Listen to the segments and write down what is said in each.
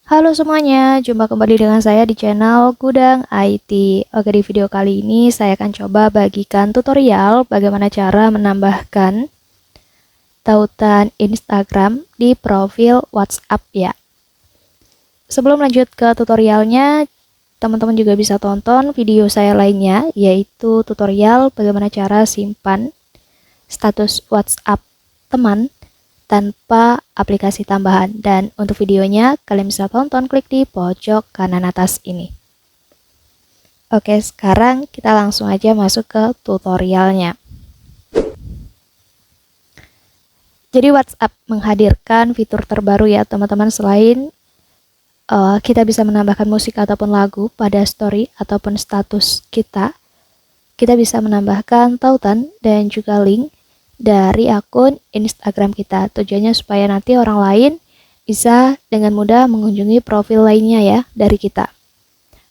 Halo semuanya, jumpa kembali dengan saya di channel Gudang IT. Oke, di video kali ini saya akan coba bagikan tutorial bagaimana cara menambahkan tautan Instagram di profil WhatsApp ya. Sebelum lanjut ke tutorialnya, teman-teman juga bisa tonton video saya lainnya, yaitu tutorial bagaimana cara simpan status WhatsApp teman tanpa aplikasi tambahan. Dan untuk videonya kalian bisa tonton, klik di pojok kanan atas ini. Oke, sekarang kita langsung aja masuk ke tutorialnya. Jadi WhatsApp menghadirkan fitur terbaru ya teman-teman. Selain kita bisa menambahkan musik ataupun lagu pada story ataupun status kita bisa menambahkan tautan dan juga link dari akun Instagram kita. Tujuannya supaya nanti orang lain bisa dengan mudah mengunjungi profil lainnya ya dari kita.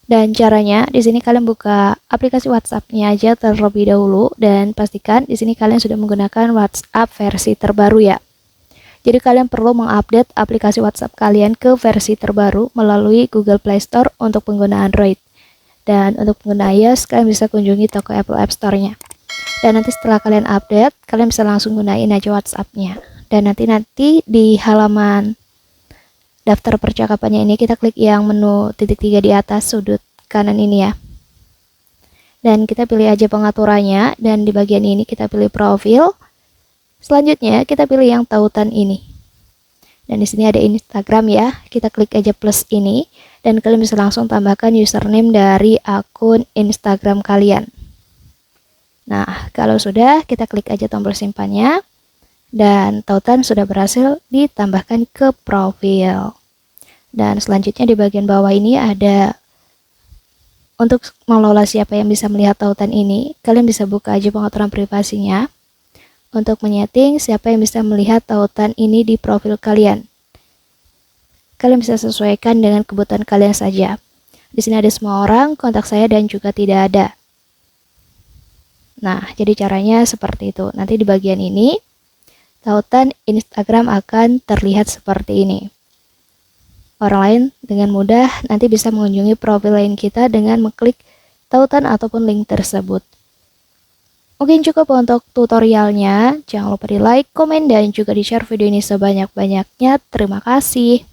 Dan caranya di sini kalian buka aplikasi WhatsApp-nya aja terlebih dahulu dan pastikan di sini kalian sudah menggunakan WhatsApp versi terbaru ya. Jadi kalian perlu mengupdate aplikasi WhatsApp kalian ke versi terbaru melalui Google Play Store untuk pengguna Android. Dan untuk pengguna iOS kalian bisa kunjungi toko Apple App Store-nya. Dan nanti setelah kalian update, kalian bisa langsung gunain aja WhatsApp-nya. Dan nanti di halaman daftar percakapannya ini kita klik yang menu titik 3 di atas sudut kanan ini ya. Dan kita pilih aja pengaturannya dan di bagian ini kita pilih profil. Selanjutnya kita pilih yang tautan ini. Dan di sini ada Instagram ya. Kita klik aja plus ini dan kalian bisa langsung tambahkan username dari akun Instagram kalian. Nah, kalau sudah, kita klik aja tombol simpannya dan tautan sudah berhasil ditambahkan ke profil. Dan selanjutnya di bagian bawah ini ada untuk mengelola siapa yang bisa melihat tautan ini, kalian bisa buka aja pengaturan privasinya untuk menyeting siapa yang bisa melihat tautan ini di profil kalian. Kalian bisa sesuaikan dengan kebutuhan kalian saja. Di sini ada semua orang, kontak saya dan juga tidak ada. Nah, jadi caranya seperti itu. Nanti di bagian ini, tautan Instagram akan terlihat seperti ini. Orang lain dengan mudah nanti bisa mengunjungi profil lain kita dengan mengklik tautan ataupun link tersebut. Mungkin cukup untuk tutorialnya. Jangan lupa di like, komen, dan juga di share video ini sebanyak-banyaknya. Terima kasih.